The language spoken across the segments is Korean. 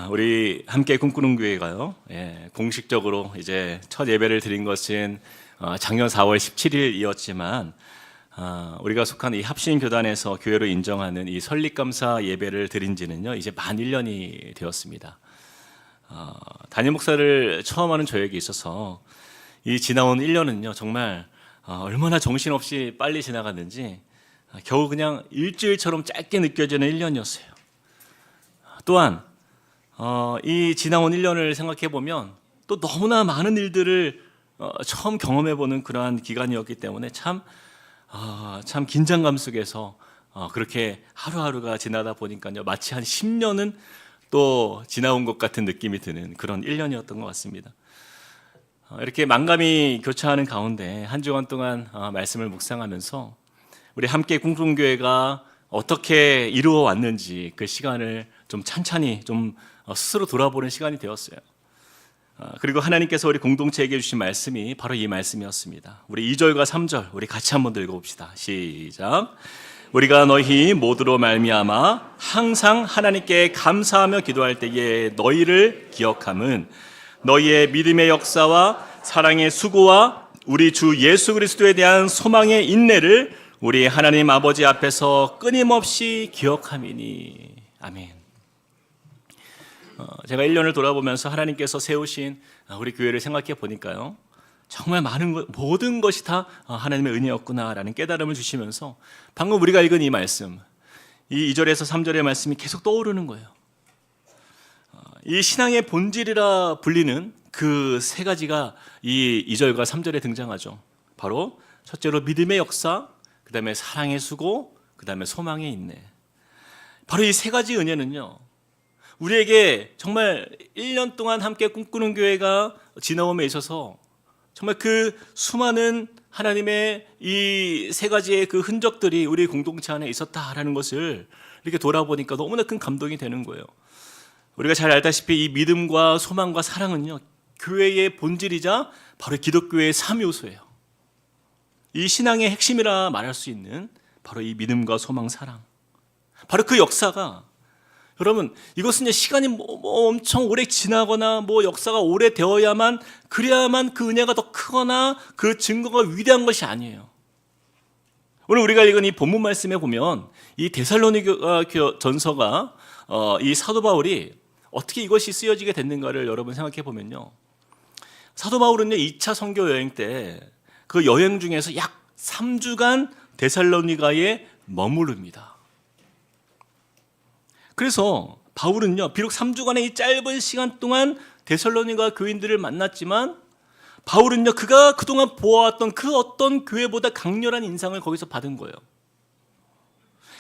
우리 함께 꿈꾸는 교회가요. 공식적으로 이제 첫 예배를 드린 것은 작년 4월 17일이었지만 우리가 속한 이 합신교단에서 교회로 인정하는 이 설립감사 예배를 드린 지는요 이제 만 1년이 되었습니다. 담임 목사를 처음 하는 저에게 있어서 이 지나온 1년은요 정말 얼마나 정신없이 빨리 지나갔는지 겨우 그냥 일주일처럼 짧게 느껴지는 1년이었어요. 또한 이 지나온 1년을 생각해 보면 또 너무나 많은 일들을 처음 경험해보는 그러한 기간이었기 때문에 참 긴장감 속에서 그렇게 하루하루가 지나다 보니까요 마치 한 10년은 또 지나온 것 같은 느낌이 드는 그런 1년이었던 것 같습니다. 이렇게 만감이 교차하는 가운데 한 주간 동안 말씀을 묵상하면서 우리 함께 꿈꾸는 교회가 어떻게 이루어 왔는지 그 시간을 좀 찬찬히 좀 스스로 돌아보는 시간이 되었어요. 그리고 하나님께서 우리 공동체에게 주신 말씀이 바로 이 말씀이었습니다. 우리 2절과 3절 우리 같이 한번 읽어봅시다. 시작. 우리가 너희 모두로 말미암아 항상 하나님께 감사하며 기도할 때에 너희를 기억함은 너희의 믿음의 역사와 사랑의 수고와 우리 주 예수 그리스도에 대한 소망의 인내를 우리 하나님 아버지 앞에서 끊임없이 기억함이니. 아멘. 제가 1년을 돌아보면서 하나님께서 세우신 우리 교회를 생각해 보니까요 정말 모든 것이 다 하나님의 은혜였구나라는 깨달음을 주시면서 방금 우리가 읽은 이 말씀, 이 2절에서 3절의 말씀이 계속 떠오르는 거예요. 이 신앙의 본질이라 불리는 그 세 가지가 이 2절과 3절에 등장하죠. 바로 첫째로 믿음의 역사, 그 다음에 사랑의 수고, 그 다음에 소망의 인내. 바로 이 세 가지 은혜는요 우리에게 정말 1년 동안 함께 꿈꾸는 교회가 지나옴에 있어서 정말 그 수많은 하나님의 이 세 가지의 그 흔적들이 우리 공동체 안에 있었다라는 것을 이렇게 돌아보니까 너무나 큰 감동이 되는 거예요. 우리가 잘 알다시피 이 믿음과 소망과 사랑은요 교회의 본질이자 바로 기독교의 3요소예요. 이 신앙의 핵심이라 말할 수 있는 바로 이 믿음과 소망, 사랑. 바로 그 역사가 여러분 이것은 이제 시간이 엄청 오래 지나거나 역사가 오래되어야만 그래야만 그 은혜가 더 크거나 그 증거가 위대한 것이 아니에요. 오늘 우리가 읽은 이 본문 말씀에 보면 이 데살로니가 전서가 이 사도 바울이 어떻게 이것이 쓰여지게 됐는가를 여러분 생각해 보면요 사도 바울은요 2차 선교 여행 때 그 여행 중에서 약 3주간 데살로니가에 머무릅니다. 그래서 바울은요 비록 3주간의 이 짧은 시간 동안 데살로니가 교인들을 만났지만 바울은요 그가 그동안 보아왔던 그 어떤 교회보다 강렬한 인상을 거기서 받은 거예요.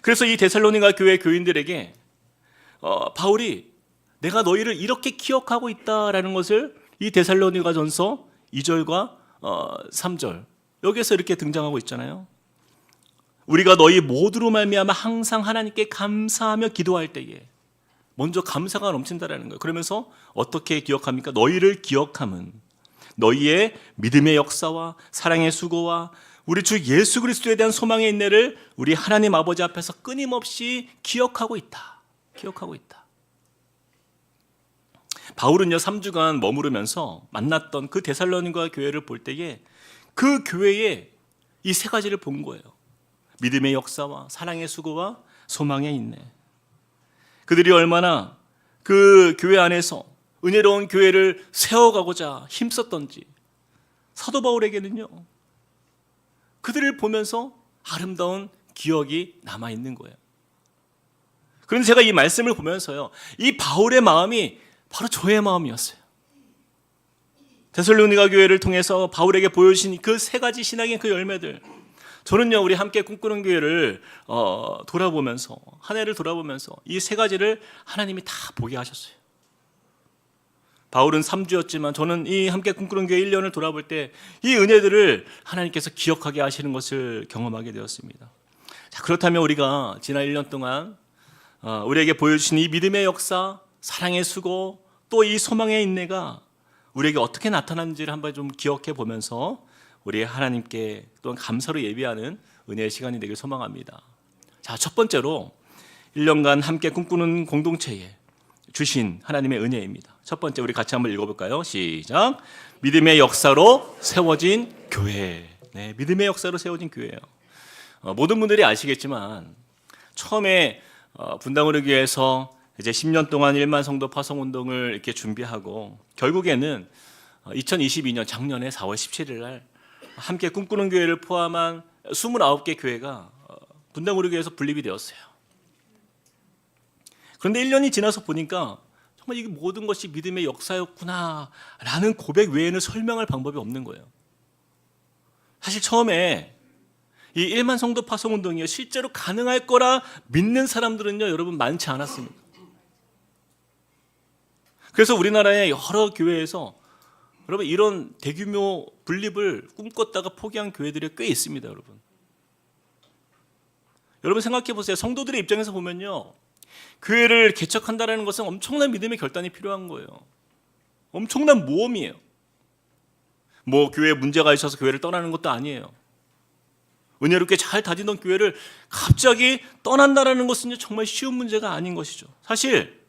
그래서 이 데살로니가 교회 교인들에게 바울이 내가 너희를 이렇게 기억하고 있다라는 것을 이 데살로니가 전서 2절과 3절 여기에서 이렇게 등장하고 있잖아요. 우리가 너희 모두로 말미암아 항상 하나님께 감사하며 기도할 때에 먼저 감사가 넘친다라는 거예요. 그러면서 어떻게 기억합니까? 너희를 기억함은 너희의 믿음의 역사와 사랑의 수고와 우리 주 예수 그리스도에 대한 소망의 인내를 우리 하나님 아버지 앞에서 끊임없이 기억하고 있다. 기억하고 있다. 바울은요 3주간 머무르면서 만났던 그 데살로니가 교회를 볼 때에 그 교회에 이 세 가지를 본 거예요. 믿음의 역사와 사랑의 수고와 소망의 인내. 그들이 얼마나 그 교회 안에서 은혜로운 교회를 세워가고자 힘썼던지 사도 바울에게는요 그들을 보면서 아름다운 기억이 남아있는 거예요. 그런데 제가 이 말씀을 보면서요 이 바울의 마음이 바로 저의 마음이었어요. 데살로니가 교회를 통해서 바울에게 보여주신 그 세 가지 신앙의 그 열매들 저는요 우리 함께 꿈꾸는 교회를 돌아보면서 한 해를 돌아보면서 이 세 가지를 하나님이 다 보게 하셨어요. 바울은 3주였지만 저는 이 함께 꿈꾸는 교회 1년을 돌아볼 때 이 은혜들을 하나님께서 기억하게 하시는 것을 경험하게 되었습니다. 자, 그렇다면 우리가 지난 1년 동안 우리에게 보여주신 이 믿음의 역사, 사랑의 수고, 또 이 소망의 인내가 우리에게 어떻게 나타나는지를 한번 좀 기억해 보면서 우리 하나님께 또한 감사로 예비하는 은혜의 시간이 되길 소망합니다. 자, 첫 번째로 1년간 함께 꿈꾸는 공동체에 주신 하나님의 은혜입니다. 첫 번째 우리 같이 한번 읽어볼까요? 시작. 믿음의 역사로 세워진 교회. 네, 믿음의 역사로 세워진 교회예요. 모든 분들이 아시겠지만 처음에 분당으로 교회에서 이제 10년 동안 1만 성도 파송 운동을 이렇게 준비하고 결국에는 2022년 작년에 4월 17일 날 함께 꿈꾸는 교회를 포함한 29개 교회가 분당으로 교회에서 분립이 되었어요. 그런데 1년이 지나서 보니까 정말 이게 모든 것이 믿음의 역사였구나라는 고백 외에는 설명할 방법이 없는 거예요. 사실 처음에 이 1만 성도 파송 운동이 실제로 가능할 거라 믿는 사람들은요, 여러분 많지 않았습니다. 그래서 우리나라의 여러 교회에서 여러분 이런 대규모 분립을 꿈꿨다가 포기한 교회들이 꽤 있습니다, 여러분. 여러분 생각해 보세요. 성도들의 입장에서 보면요, 교회를 개척한다는 것은 엄청난 믿음의 결단이 필요한 거예요. 엄청난 모험이에요. 뭐 교회에 문제가 있어서 교회를 떠나는 것도 아니에요. 은혜롭게 잘 다니던 교회를 갑자기 떠난다는 것은 정말 쉬운 문제가 아닌 것이죠. 사실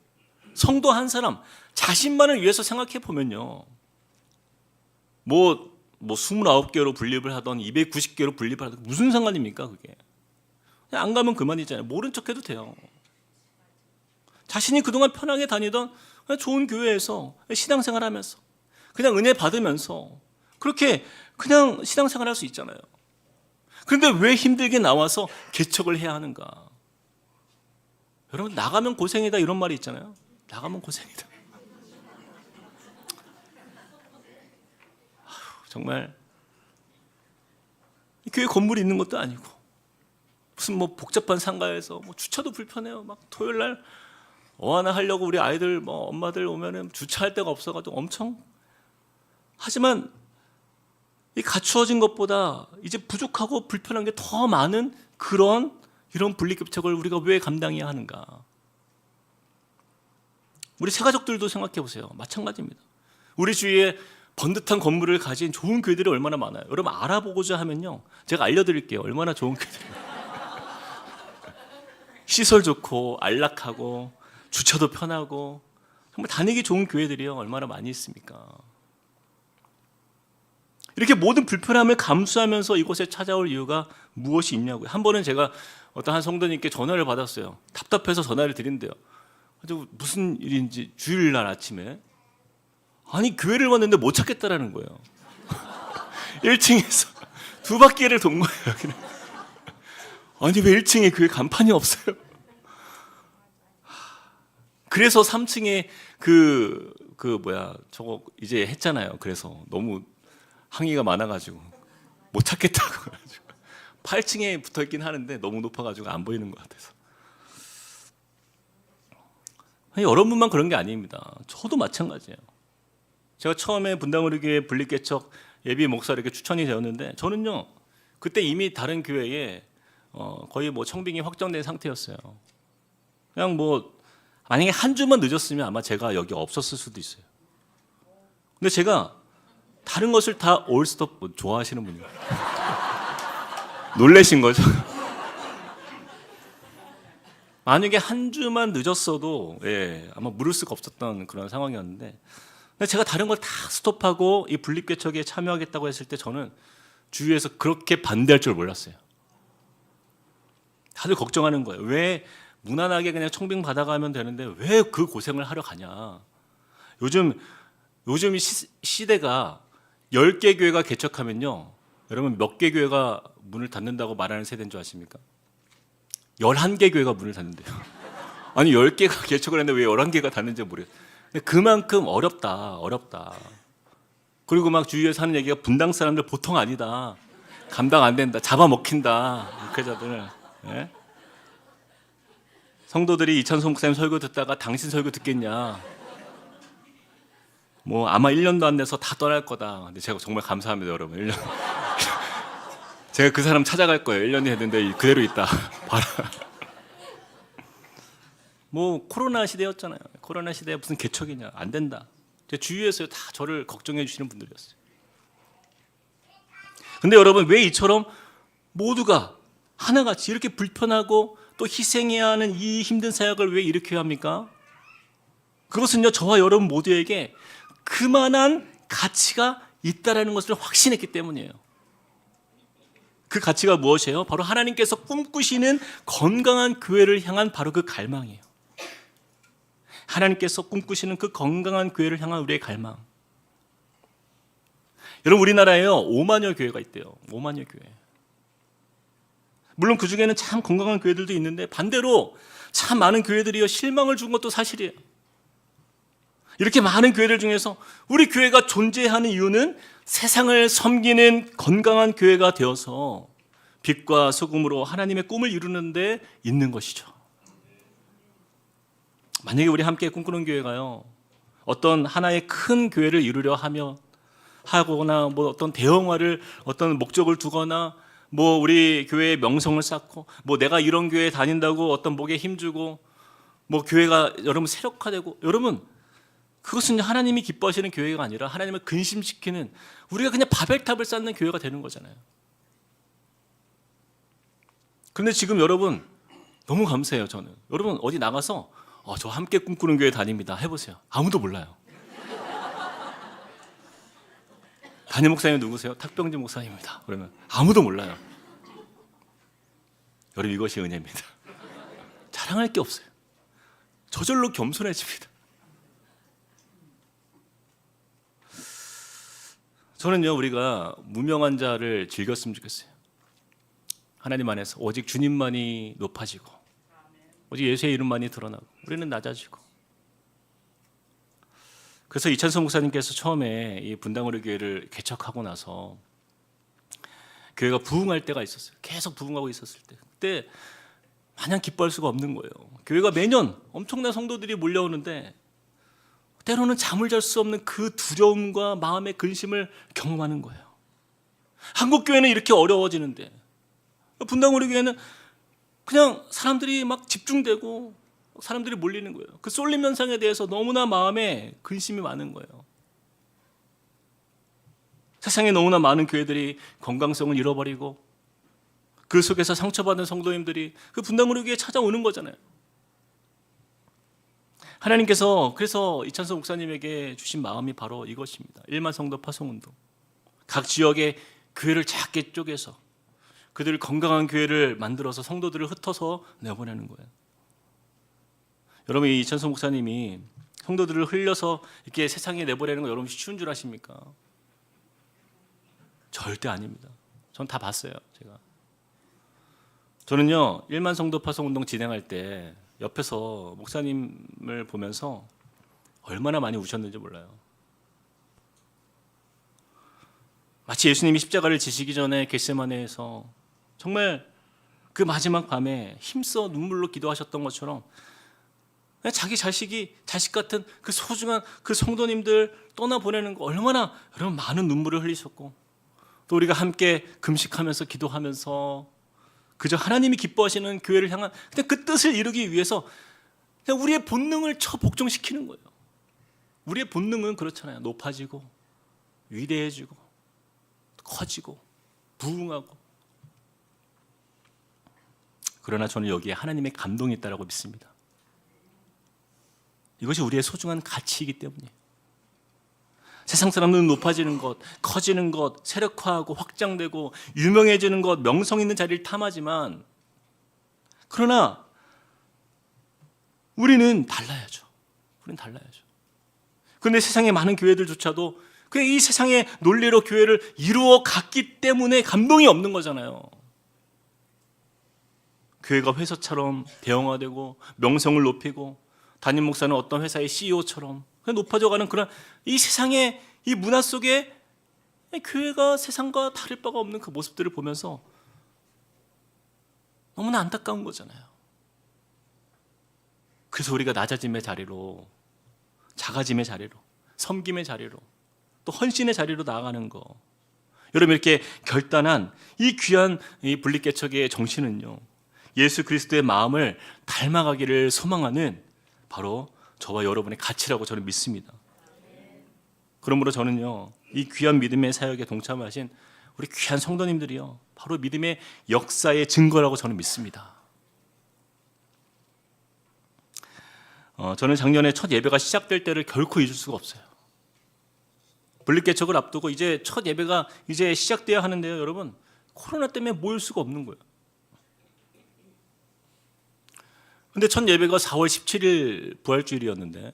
성도 한 사람 자신만을 위해서 생각해 보면요, 뭐 29개로 분립을 하던 290개로 분립을 하던 무슨 상관입니까 그게. 그냥 안 가면 그만이잖아요. 모른 척해도 돼요. 자신이 그동안 편하게 다니던 그냥 좋은 교회에서 신앙생활하면서 그냥 은혜 받으면서 그렇게 그냥 신앙생활할 수 있잖아요. 그런데 왜 힘들게 나와서 개척을 해야 하는가? 여러분 나가면 고생이다 이런 말이 있잖아요. 나가면 고생이다. 정말 교회 건물이 있는 것도 아니고 무슨 뭐 복잡한 상가에서 뭐 주차도 불편해요. 막 토요일 날 하나 하려고 우리 아이들 뭐 엄마들 오면은 주차할 데가 없어가지고 엄청. 하지만 이 갖추어진 것보다 이제 부족하고 불편한 게 더 많은 이런 분리개척을 우리가 왜 감당해야 하는가? 우리 새가족들도 생각해 보세요. 마찬가지입니다. 우리 주위에 번듯한 건물을 가진 좋은 교회들이 얼마나 많아요. 여러분 알아보고자 하면요, 제가 알려드릴게요. 얼마나 좋은 교회들이에요. 시설 좋고 안락하고 주차도 편하고 정말 다니기 좋은 교회들이요 얼마나 많이 있습니까? 이렇게 모든 불편함을 감수하면서 이곳에 찾아올 이유가 무엇이 있냐고요. 한 번은 제가 어떤 한 성도님께 전화를 받았어요. 답답해서 전화를 드린대요. 무슨 일인지 주일날 아침에 아니 교회를 왔는데 못 찾겠다라는 거예요. 1층에서 두 바퀴를 돈 거예요. 그냥. 아니 왜 1층에 교회 간판이 없어요? 그래서 3층에 저거 이제 했잖아요. 그래서 너무 항의가 많아가지고 못 찾겠다고 해가지고 8층에 붙어있긴 하는데 너무 높아가지고 안 보이는 것 같아서. 여러분만 그런 게 아닙니다. 저도 마찬가지예요. 제가 처음에 분당우리교회 분립개척 예비 목사에게 추천이 되었는데 저는요 그때 이미 다른 교회에 거의 뭐 청빙이 확정된 상태였어요. 그냥 뭐 만약에 한 주만 늦었으면 아마 제가 여기 없었을 수도 있어요. 근데 제가 다른 것을 다 올스톱 좋아하시는 분이에요. 놀라신 거죠. 만약에 한 주만 늦었어도 아마 물을 수가 없었던 그런 상황이었는데, 근데 제가 다른 걸 다 스톱하고 이 분립개척에 참여하겠다고 했을 때 저는 주위에서 그렇게 반대할 줄 몰랐어요. 다들 걱정하는 거예요. 왜 무난하게 그냥 청빙 받아가면 되는데 왜 그 고생을 하러 가냐. 요즘 시대가 10개 교회가 개척하면요, 여러분 몇 개 교회가 문을 닫는다고 말하는 세대인 줄 아십니까? 11개 교회가 문을 닫는데요. 아니 10개가 개척을 했는데 왜 11개가 닫는지 모르겠어요. 그만큼 어렵다. 그리고 막 주위에서 하는 얘기가 분당 사람들 보통 아니다. 감당 안 된다. 잡아먹힌다. 목회자들. 예? 성도들이 이찬수 목사님 설교 듣다가 당신 설교 듣겠냐. 뭐 아마 1년도 안 돼서 다 떠날 거다. 근데 제가 정말 감사합니다, 여러분. 1년. 제가 그 사람 찾아갈 거예요. 1년이 됐는데 그대로 있다. 봐라. 뭐 코로나 시대였잖아요. 코로나 시대에 무슨 개척이냐. 안 된다. 제 주위에서 다 저를 걱정해 주시는 분들이었어요. 근데 여러분 왜 이처럼 모두가 하나같이 이렇게 불편하고 또 희생해야 하는 이 힘든 사역을 왜 일으켜야 합니까? 그것은요, 저와 여러분 모두에게 그만한 가치가 있다라는 것을 확신했기 때문이에요. 그 가치가 무엇이에요? 바로 하나님께서 꿈꾸시는 건강한 교회를 향한 바로 그 갈망이에요. 하나님께서 꿈꾸시는 그 건강한 교회를 향한 우리의 갈망. 여러분, 우리나라에요 5만여 교회가 있대요. 5만여 교회. 물론 그 중에는 참 건강한 교회들도 있는데 반대로 참 많은 교회들이요 실망을 준 것도 사실이에요. 이렇게 많은 교회들 중에서 우리 교회가 존재하는 이유는 세상을 섬기는 건강한 교회가 되어서 빛과 소금으로 하나님의 꿈을 이루는 데 있는 것이죠. 만약에 우리 함께 꿈꾸는 교회가요 어떤 하나의 큰 교회를 이루려 하거나 뭐 어떤 대형화를 어떤 목적을 두거나 뭐 우리 교회의 명성을 쌓고 뭐 내가 이런 교회에 다닌다고 어떤 목에 힘주고 뭐 교회가 여러분 세력화되고, 여러분 그것은 하나님이 기뻐하시는 교회가 아니라 하나님을 근심시키는, 우리가 그냥 바벨탑을 쌓는 교회가 되는 거잖아요. 그런데 지금 여러분 너무 감사해요. 저는 여러분 어디 나가서 저 함께 꿈꾸는 교회 다닙니다 해보세요. 아무도 몰라요. 담임 목사님 누구세요? 탁병진 목사님입니다. 그러면 아무도 몰라요. 여러분 이것이 은혜입니다. 자랑할 게 없어요. 저절로 겸손해집니다. 저는요 우리가 무명한 자를 즐겼으면 좋겠어요. 하나님 안에서 오직 주님만이 높아지고 오직 예수의 이름만이 드러나고 우리는 낮아지고. 그래서 이찬성 목사님께서 처음에 이 분당우리 교회를 개척하고 나서 교회가 부흥할 때가 있었어요. 계속 부흥하고 있었을 때, 그때 마냥 기뻐할 수가 없는 거예요. 교회가 매년 엄청난 성도들이 몰려오는데 때로는 잠을 잘 수 없는 그 두려움과 마음의 근심을 경험하는 거예요. 한국 교회는 이렇게 어려워지는데 분당우리 교회는 그냥 사람들이 막 집중되고 사람들이 몰리는 거예요. 그 쏠림 현상에 대해서 너무나 마음에 근심이 많은 거예요. 세상에 너무나 많은 교회들이 건강성을 잃어버리고 그 속에서 상처받은 성도님들이 그 분당우리 교회에 찾아오는 거잖아요. 하나님께서 그래서 이찬성 목사님에게 주신 마음이 바로 이것입니다. 1만 성도 파송운동. 각 지역의 교회를 작게 쪼개서 그들 건강한 교회를 만들어서 성도들을 흩어서 내보내는 거예요. 여러분 이 이찬성 목사님이 성도들을 흘려서 이렇게 세상에 내보내는 거 여러분 쉬운 줄 아십니까? 절대 아닙니다. 전 다 봤어요. 저는요 1만 성도 파송운동 진행할 때 옆에서 목사님을 보면서 얼마나 많이 우셨는지 몰라요. 마치 예수님이 십자가를 지시기 전에 겟세마네에서 정말 그 마지막 밤에 힘써 눈물로 기도하셨던 것처럼 자기 자식 같은 그 소중한 그 성도님들 떠나보내는 거 얼마나 여러분 많은 눈물을 흘리셨고, 또 우리가 함께 금식하면서 기도하면서 그저 하나님이 기뻐하시는 교회를 향한 그냥 그 뜻을 이루기 위해서 그냥 우리의 본능을 복종시키는 거예요. 우리의 본능은 그렇잖아요. 높아지고 위대해지고 커지고 부흥하고. 그러나 저는 여기에 하나님의 감동이 있다고 믿습니다. 이것이 우리의 소중한 가치이기 때문이에요. 세상 사람들은 높아지는 것, 커지는 것, 세력화하고 확장되고 유명해지는 것, 명성 있는 자리를 탐하지만, 그러나 우리는 달라야죠. 그런데 세상의 많은 교회들조차도 그냥 이 세상의 논리로 교회를 이루어 갔기 때문에 감동이 없는 거잖아요. 교회가 회사처럼 대형화되고 명성을 높이고 담임 목사는 어떤 회사의 CEO처럼 높아져가는 그런 이 세상의 이 문화 속에 교회가 세상과 다를 바가 없는 그 모습들을 보면서 너무나 안타까운 거잖아요. 그래서 우리가 낮아짐의 자리로, 작아짐의 자리로, 섬김의 자리로, 또 헌신의 자리로 나아가는 거. 여러분 이렇게 결단한 이 귀한 이 분립개척의 정신은요, 예수 그리스도의 마음을 닮아가기를 소망하는 바로 저와 여러분의 가치라고 저는 믿습니다. 그러므로 저는요 이 귀한 믿음의 사역에 동참하신 우리 귀한 성도님들이요 바로 믿음의 역사의 증거라고 저는 믿습니다. 저는 작년에 첫 예배가 시작될 때를 결코 잊을 수가 없어요. 분립개척을 앞두고 이제 첫 예배가 이제 시작돼야 하는데요, 여러분. 코로나 때문에 모일 수가 없는 거예요. 근데 첫 예배가 4월 17일 부활주일이었는데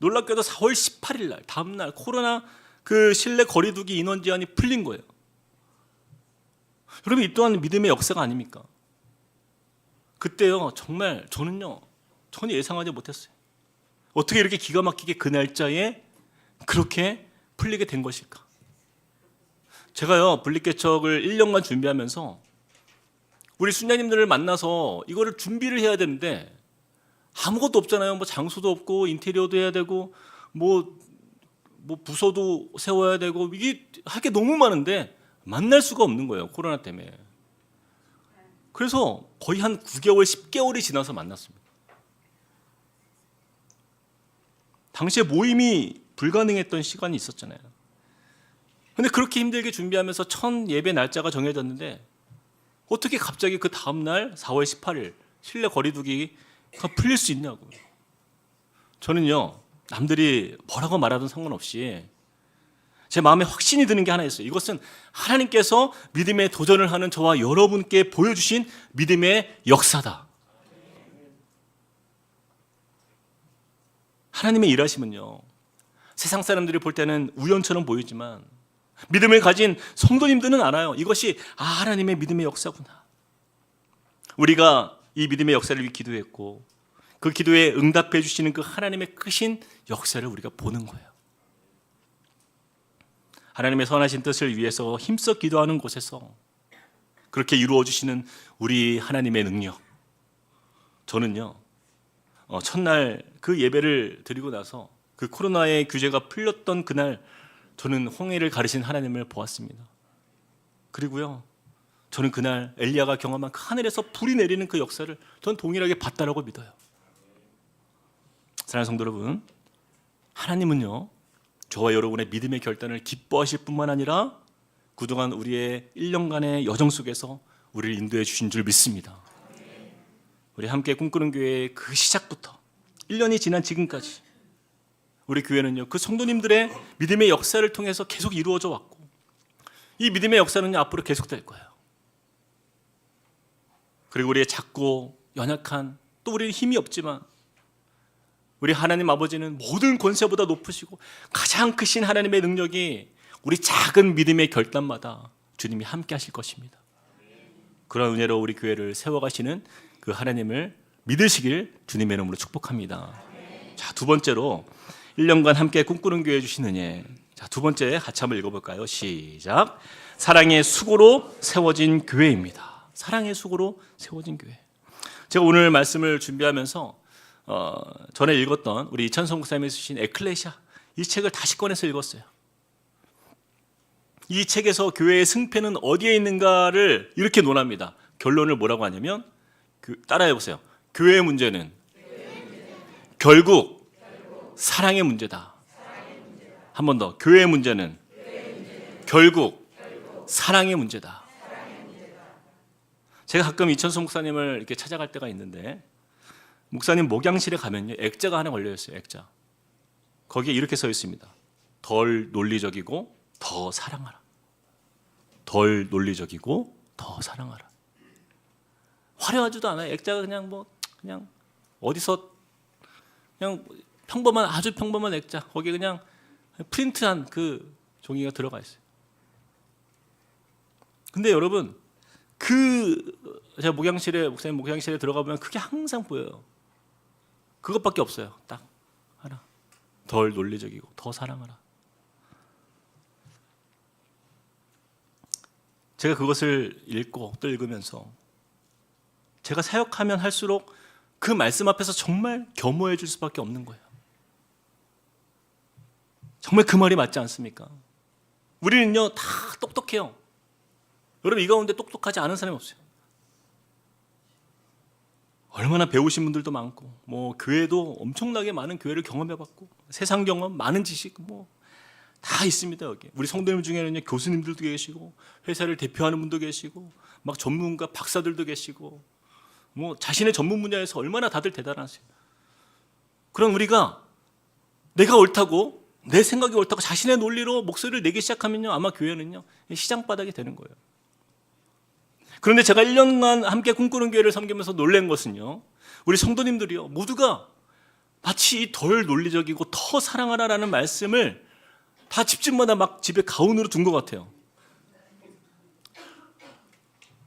놀랍게도 4월 18일 날 다음 날 코로나 그 실내 거리두기 인원 제한이 풀린 거예요. 여러분, 이 또한 믿음의 역사가 아닙니까? 그때요, 정말 저는요 전혀 예상하지 못했어요. 어떻게 이렇게 기가 막히게 그 날짜에 그렇게 풀리게 된 것일까? 제가요 분립개척을 1년간 준비하면서 우리 순례님들을 만나서 이거를 준비를 해야 되는데 아무것도 없잖아요. 뭐 장소도 없고 인테리어도 해야 되고 뭐 부서도 세워야 되고 이게 할 게 너무 많은데 만날 수가 없는 거예요, 코로나 때문에. 그래서 거의 한 9개월, 10개월이 지나서 만났습니다. 당시에 모임이 불가능했던 시간이 있었잖아요. 근데 그렇게 힘들게 준비하면서 첫 예배 날짜가 정해졌는데 어떻게 갑자기 그 다음 날 4월 18일 실내 거리두기가 풀릴 수 있냐고요. 저는요, 남들이 뭐라고 말하든 상관없이 제 마음에 확신이 드는 게 하나 있어요. 이것은 하나님께서 믿음의 도전을 하는 저와 여러분께 보여주신 믿음의 역사다. 하나님의 일하심은요, 세상 사람들이 볼 때는 우연처럼 보이지만 믿음을 가진 성도님들은 알아요. 이것이 하나님의 믿음의 역사구나. 우리가 이 믿음의 역사를 위해 기도했고 그 기도에 응답해 주시는 그 하나님의 크신 역사를 우리가 보는 거예요. 하나님의 선하신 뜻을 위해서 힘써 기도하는 곳에서 그렇게 이루어 주시는 우리 하나님의 능력. 저는요, 첫날 그 예배를 드리고 나서 그 코로나의 규제가 풀렸던 그날 저는 홍해를 가르신 하나님을 보았습니다. 그리고요, 저는 그날 엘리야가 경험한 그 하늘에서 불이 내리는 그 역사를 전 동일하게 봤다라고 믿어요. 사랑하는 성도 여러분, 하나님은요, 저와 여러분의 믿음의 결단을 기뻐하실 뿐만 아니라 그동안 우리의 1년간의 여정 속에서 우리를 인도해 주신 줄 믿습니다. 우리 함께 꿈꾸는 교회의 그 시작부터 1년이 지난 지금까지 우리 교회는요, 그 성도님들의 믿음의 역사를 통해서 계속 이루어져 왔고 이 믿음의 역사는 앞으로 계속될 거예요. 그리고 우리의 작고 연약한, 또 우리는 힘이 없지만 우리 하나님 아버지는 모든 권세보다 높으시고 가장 크신 하나님의 능력이 우리 작은 믿음의 결단마다 주님이 함께 하실 것입니다. 그런 은혜로 우리 교회를 세워가시는 그 하나님을 믿으시길 주님의 이름으로 축복합니다. 자, 두 번째로 1년간 함께 꿈꾸는 교회 주신 은혜. 자, 두 번째 같이 한번 읽어볼까요? 시작. 사랑의 수고로 세워진 교회입니다. 사랑의 수고로 세워진 교회. 제가 오늘 말씀을 준비하면서 전에 읽었던 우리 이찬성 목사님이 쓰신 에클레시아, 이 책을 다시 꺼내서 읽었어요. 이 책에서 교회의 승패는 어디에 있는가를 이렇게 논합니다. 결론을 뭐라고 하냐면, 따라해보세요. 교회의 문제는 결국 사랑의 문제다. 한 번 더. 교회의 문제는 결국 사랑의 문제다. 제가 가끔 이천수 목사님을 이렇게 찾아갈 때가 있는데 목사님 목양실에 가면요, 액자가 하나 걸려 있어요. 액자. 거기에 이렇게 써 있습니다. 덜 논리적이고 더 사랑하라. 덜 논리적이고 더 사랑하라. 화려하지도 않아요. 액자가 그냥 어디서 그냥 평범한, 아주 평범한 액자. 거기에 그냥 프린트한 그 종이가 들어가 있어요. 근데 여러분, 제가 목사님 목양실에 들어가 보면 그게 항상 보여요. 그것밖에 없어요. 딱 하나. 덜 논리적이고 더 사랑하라. 제가 그것을 읽고 또 읽으면서 제가 사역하면 할수록 그 말씀 앞에서 정말 겸허해 줄 수밖에 없는 거예요. 정말 그 말이 맞지 않습니까? 우리는요, 다 똑똑해요. 여러분, 이 가운데 똑똑하지 않은 사람이 없어요. 얼마나 배우신 분들도 많고, 교회도 엄청나게 많은 교회를 경험해봤고, 세상 경험, 많은 지식, 다 있습니다, 여기. 우리 성도님 중에는요, 교수님들도 계시고, 회사를 대표하는 분도 계시고, 막 전문가, 박사들도 계시고, 자신의 전문 분야에서 얼마나 다들 대단하세요. 그런 우리가 내가 옳다고, 내 생각이 옳다고 자신의 논리로 목소리를 내기 시작하면요, 아마 교회는요 시장 바닥이 되는 거예요. 그런데 제가 1년간 함께 꿈꾸는 교회를 섬기면서 놀란 것은요, 우리 성도님들이요 모두가 마치 이 덜 논리적이고 더 사랑하라라는 말씀을 다 집집마다 막 집에 가운으로 둔 것 같아요.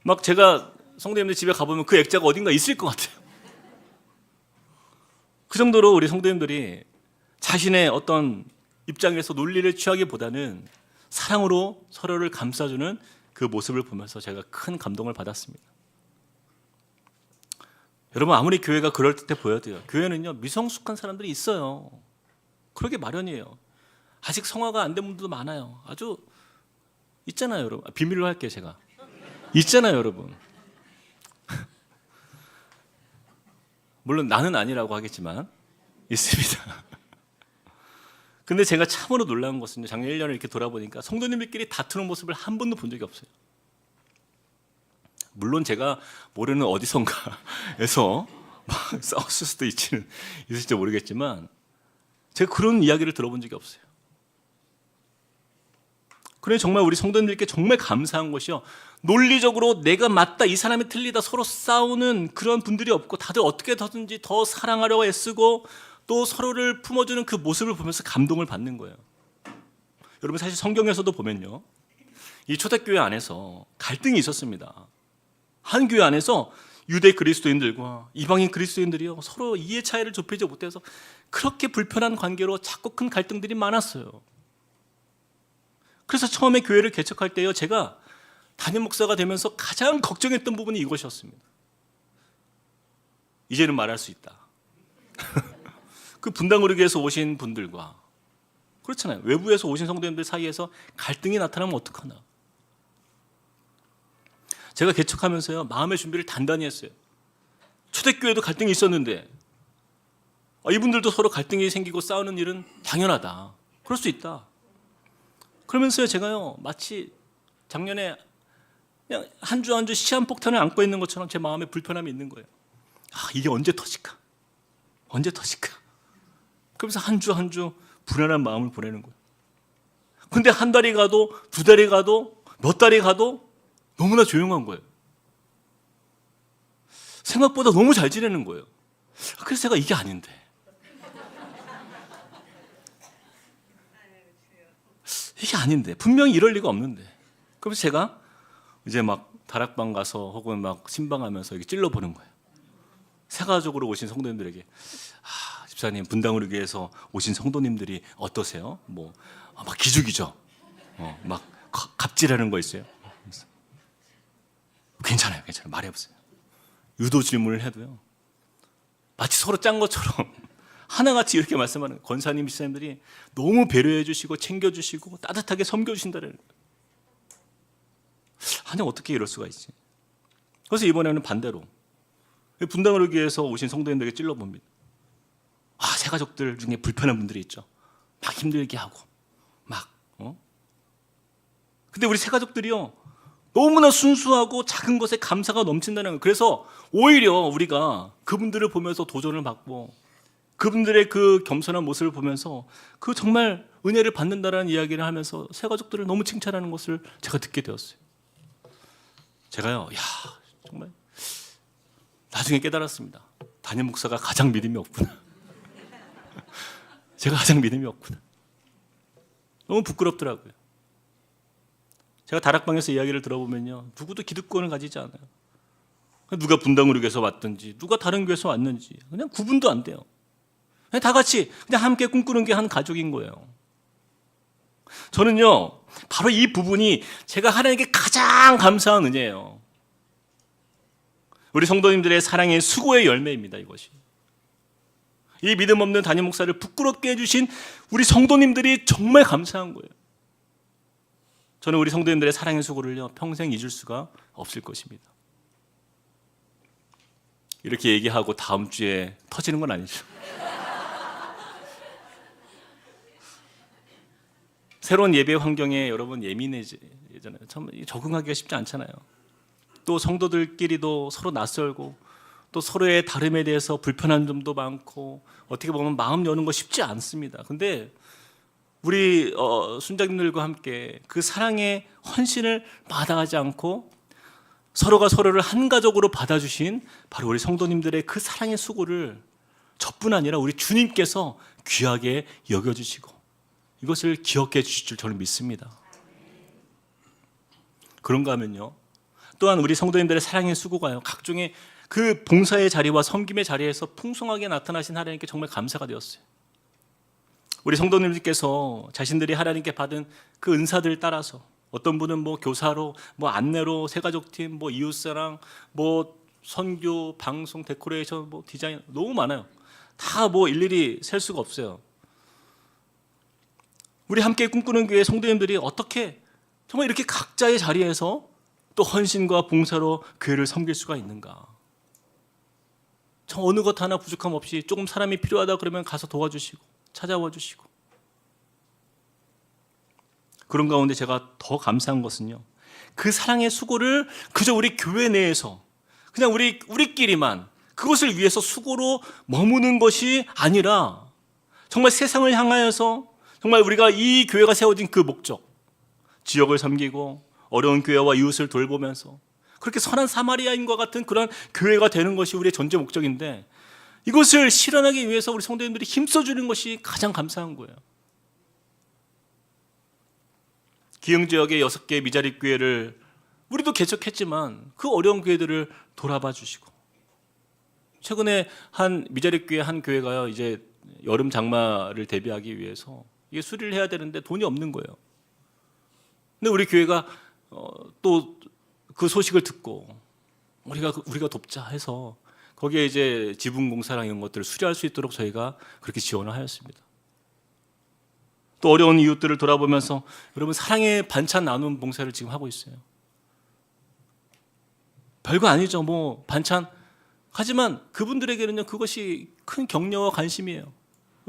막 제가 성도님들 집에 가보면 그 액자가 어딘가 있을 것 같아요. 그 정도로 우리 성도님들이 자신의 어떤 입장에서 논리를 취하기보다는 사랑으로 서로를 감싸주는 그 모습을 보면서 제가 큰 감동을 받았습니다. 여러분, 아무리 교회가 그럴듯해 보여도요, 교회는요 미성숙한 사람들이 있어요. 그러게 마련이에요. 아직 성화가 안 된 분들도 많아요. 아주 있잖아요, 여러분. 비밀로 할게요, 제가. 있잖아요, 여러분. 물론 나는 아니라고 하겠지만 있습니다. 근데 제가 참으로 놀라운 것은요, 작년 1년을 이렇게 돌아보니까 성도님들끼리 다투는 모습을 한 번도 본 적이 없어요. 물론 제가 모르는 어디선가에서 막 싸웠을 수도 있을지 모르겠지만 제가 그런 이야기를 들어본 적이 없어요. 그래, 정말 우리 성도님들께 정말 감사한 것이요, 논리적으로 내가 맞다, 이 사람이 틀리다 서로 싸우는 그런 분들이 없고 다들 어떻게 하든지 더 사랑하려고 애쓰고 또 서로를 품어주는 그 모습을 보면서 감동을 받는 거예요. 여러분, 사실 성경에서도 보면요, 이 초대교회 안에서 갈등이 있었습니다. 한 교회 안에서 유대 그리스도인들과 이방인 그리스도인들이요 서로 이해 차이를 좁히지 못해서 그렇게 불편한 관계로 자꾸 큰 갈등들이 많았어요. 그래서 처음에 교회를 개척할 때요, 제가 담임 목사가 되면서 가장 걱정했던 부분이 이것이었습니다. 이제는 말할 수 있다. 그 분당을 위해서 오신 분들과, 그렇잖아요, 외부에서 오신 성도님들 사이에서 갈등이 나타나면 어떡하나. 제가 개척하면서요 마음의 준비를 단단히 했어요. 초대교회도 갈등이 있었는데 이분들도 서로 갈등이 생기고 싸우는 일은 당연하다, 그럴 수 있다. 그러면서요 제가요 마치 작년에 그냥 한 주 한 주 시한폭탄을 안고 있는 것처럼 제 마음에 불편함이 있는 거예요. 이게 언제 터질까? 언제 터질까? 그러면서 한 주 한 주 불안한 마음을 보내는 거예요. 근데 한 달이 가도 두 달이 가도 몇 달이 가도 너무나 조용한 거예요. 생각보다 너무 잘 지내는 거예요. 그래서 제가 이게 아닌데, 이게 아닌데, 분명히 이럴 리가 없는데. 그래서 제가 이제 막 다락방 가서 혹은 막 신방하면서 이렇게 찔러보는 거예요. 새가족으로 오신 성도님들에게, 집사님, 분당을 위해서 오신 성도님들이 어떠세요? 막 기죽이죠. 막 갑질하는 거 있어요. 괜찮아요, 말해보세요. 유도 질문을 해도요 마치 서로 짠 것처럼 하나같이 이렇게 말씀하는 권사님, 집사님들이 너무 배려해 주시고 챙겨주시고 따뜻하게 섬겨주신다는 거예요. 아니, 어떻게 이럴 수가 있지? 그래서 이번에는 반대로 분당을 위해서 오신 성도님들에게 찔러봅니다. 새가족들 중에 불편한 분들이 있죠. 막 힘들게 하고 근데 우리 새가족들이요 너무나 순수하고 작은 것에 감사가 넘친다는 거예요. 그래서 오히려 우리가 그분들을 보면서 도전을 받고 그분들의 그 겸손한 모습을 보면서 그 정말 은혜를 받는다라는 이야기를 하면서 새가족들을 너무 칭찬하는 것을 제가 듣게 되었어요. 제가요, 정말 나중에 깨달았습니다. 담임 목사가 가장 믿음이 없구나. 제가 가장 믿음이 없구나. 너무 부끄럽더라고요. 제가 다락방에서 이야기를 들어보면요 누구도 기득권을 가지지 않아요. 누가 분당을 위해서 왔든지 누가 다른 교회에서 왔는지 그냥 구분도 안 돼요. 그냥 다 같이 그냥 함께 꿈꾸는 게 한 가족인 거예요. 저는요 바로 이 부분이 제가 하나님께 가장 감사한 은혜예요. 우리 성도님들의 사랑의 수고의 열매입니다. 이것이 이 믿음 없는 담임 목사를 부끄럽게 해주신 우리 성도님들이 정말 감사한 거예요. 저는 우리 성도님들의 사랑의 수고를요 평생 잊을 수가 없을 것입니다. 이렇게 얘기하고 다음 주에 터지는 건 아니죠. 새로운 예배 환경에 여러분 예민해지잖아요. 참 적응하기가 쉽지 않잖아요. 또 성도들끼리도 서로 낯설고 또 서로의 다름에 대해서 불편한 점도 많고 어떻게 보면 마음 여는 거 쉽지 않습니다. 근데 우리 순장님들과 함께 그 사랑의 헌신을 마다하지 않고 서로가 서로를 한 가족으로 받아주신 바로 우리 성도님들의 그 사랑의 수고를 저뿐 아니라 우리 주님께서 귀하게 여겨주시고 이것을 기억해 주실 줄 저는 믿습니다. 그런가 하면요, 또한 우리 성도님들의 사랑의 수고가요, 각종의 그 봉사의 자리와 섬김의 자리에서 풍성하게 나타나신 하나님께 정말 감사가 되었어요. 우리 성도님들께서 자신들이 하나님께 받은 그 은사들 따라서 어떤 분은 뭐 교사로, 뭐 안내로, 새가족팀, 뭐 이웃사랑, 뭐 선교, 방송, 데코레이션, 뭐 디자인 너무 많아요. 다 뭐 일일이 셀 수가 없어요. 우리 함께 꿈꾸는 교회 성도님들이 어떻게 정말 이렇게 각자의 자리에서 또 헌신과 봉사로 교회를 섬길 수가 있는가? 저 어느 것 하나 부족함 없이 조금 사람이 필요하다 그러면 가서 도와주시고 찾아와 주시고. 그런 가운데 제가 더 감사한 것은요, 그 사랑의 수고를 그저 우리 교회 내에서 그냥 우리끼리만 그것을 위해서 수고로 머무는 것이 아니라 정말 세상을 향하여서 정말 우리가 이 교회가 세워진 그 목적, 지역을 섬기고 어려운 교회와 이웃을 돌보면서 그렇게 선한 사마리아인과 같은 그런 교회가 되는 것이 우리의 전제 목적인데, 이것을 실현하기 위해서 우리 성도님들이 힘써주는 것이 가장 감사한 거예요. 기흥지역의 6개 미자립 교회를 우리도 개척했지만 그 어려운 교회들을 돌아봐 주시고, 최근에 한 미자립 교회 한 교회가요, 이제 여름 장마를 대비하기 위해서 이게 수리를 해야 되는데 돈이 없는 거예요. 근데 우리 교회가 또 그 소식을 듣고 우리가 돕자 해서 거기에 이제 지붕 공사랑 이런 것들을 수리할 수 있도록 저희가 그렇게 지원을 하였습니다. 또 어려운 이웃들을 돌아보면서 여러분 사랑의 반찬 나눔 봉사를 지금 하고 있어요. 별거 아니죠, 뭐 반찬. 하지만 그분들에게는요, 그것이 큰 격려와 관심이에요.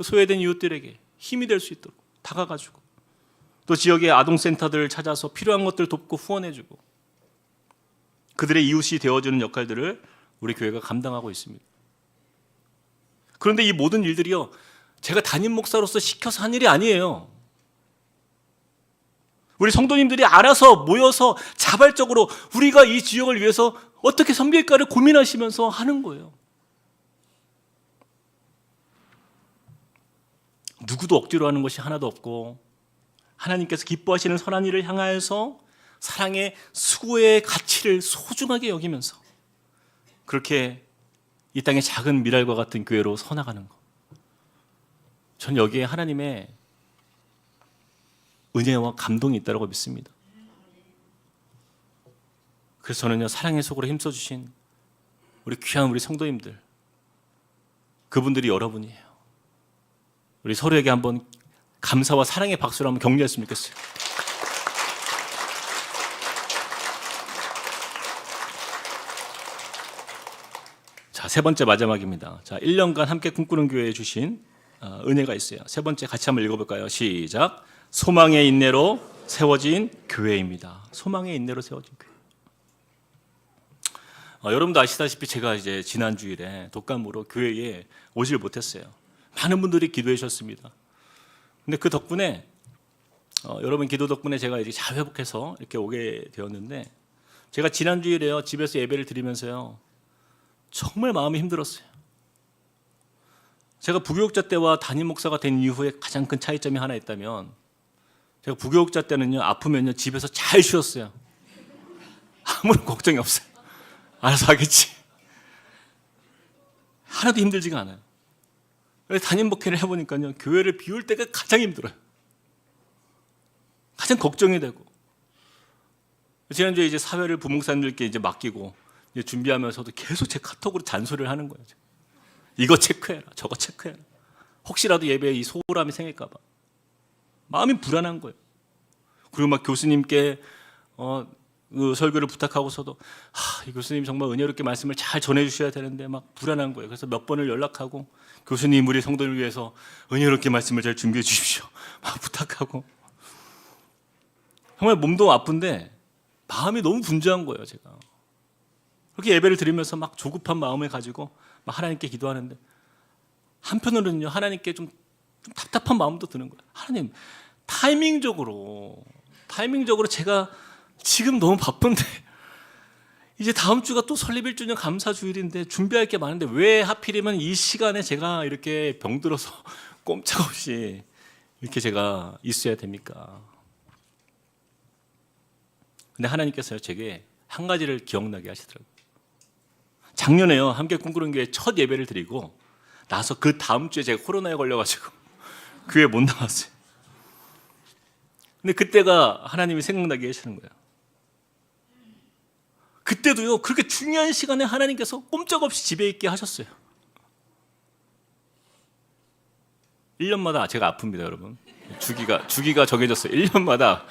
소외된 이웃들에게 힘이 될 수 있도록 다가가지고, 또 지역의 아동센터들을 찾아서 필요한 것들 돕고 후원해주고, 그들의 이웃이 되어주는 역할들을 우리 교회가 감당하고 있습니다. 그런데 이 모든 일들이요, 제가 담임 목사로서 시켜서 한 일이 아니에요. 우리 성도님들이 알아서 모여서 자발적으로 우리가 이 지역을 위해서 어떻게 섬길까를 고민하시면서 하는 거예요. 누구도 억지로 하는 것이 하나도 없고, 하나님께서 기뻐하시는 선한 일을 향하여서 사랑의 수고의 가치를 소중하게 여기면서 그렇게 이 땅의 작은 미랄과 같은 교회로 서나가는 것, 전 여기에 하나님의 은혜와 감동이 있다고 믿습니다. 그래서 저는요, 사랑의 속으로 힘써주신 우리 귀한 우리 성도님들, 그분들이 여러분이에요. 우리 서로에게 한번 감사와 사랑의 박수를 한번 격려했으면 좋겠어요. 자, 세 번째 마지막입니다. 자, 1년간 함께 꿈꾸는 교회에 주신 은혜가 있어요. 세 번째 같이 한번 읽어볼까요? 시작. 소망의 인내로 세워진 교회입니다. 소망의 인내로 세워진 교회. 여러분도 아시다시피 제가 이제 지난 주일에 독감으로 교회에 오질 못했어요. 많은 분들이 기도해 주셨습니다. 근데 그 덕분에 여러분 기도 덕분에 제가 이제 잘 회복해서 이렇게 오게 되었는데, 제가 지난 주일에요, 집에서 예배를 드리면서요, 정말 마음이 힘들었어요. 제가 부교육자 때와 담임 목사가 된 이후에 가장 큰 차이점이 하나 있다면, 제가 부교육자 때는요, 아프면요 집에서 잘 쉬었어요. 아무런 걱정이 없어요. 알아서 하겠지. 하나도 힘들지가 않아요. 담임 목회를 해보니까요, 교회를 비울 때가 가장 힘들어요. 가장 걱정이 되고. 지난주에 이제 사회를 부목사님들께 이제 맡기고 이제 준비하면서도 계속 제 카톡으로 잔소리를 하는 거예요. 이거 체크해라, 저거 체크해라. 혹시라도 예배에 이 소홀함이 생길까봐 마음이 불안한 거예요. 그리고 막 교수님께 그 설교를 부탁하고서도 이 교수님 정말 은혜롭게 말씀을 잘 전해주셔야 되는데 막 불안한 거예요. 그래서 몇 번을 연락하고, 교수님 우리 성도를 위해서 은혜롭게 말씀을 잘 준비해 주십시오 막 부탁하고, 정말 몸도 아픈데 마음이 너무 분주한 거예요, 제가. 그렇게 예배를 드리면서 막 조급한 마음을 가지고 막 하나님께 기도하는데, 한편으로는요, 하나님께 좀 답답한 마음도 드는 거예요. 하나님, 타이밍적으로 제가 지금 너무 바쁜데, 이제 다음 주가 또 설립 1주년 감사 주일인데 준비할 게 많은데 왜 하필이면 이 시간에 제가 이렇게 병들어서 꼼짝없이 이렇게 제가 있어야 됩니까? 근데 하나님께서요, 제게 한 가지를 기억나게 하시더라고요. 작년에요, 함께 꿈꾸는 교회 첫 예배를 드리고 나서 그 다음 주에 제가 코로나에 걸려가지고 교회 못 나왔어요. 근데 그때가 하나님이 생각나게 하시는 거예요. 그때도요, 그렇게 중요한 시간에 하나님께서 꼼짝없이 집에 있게 하셨어요. 1년마다 제가 아픕니다, 여러분. 주기가 정해졌어요. 1년마다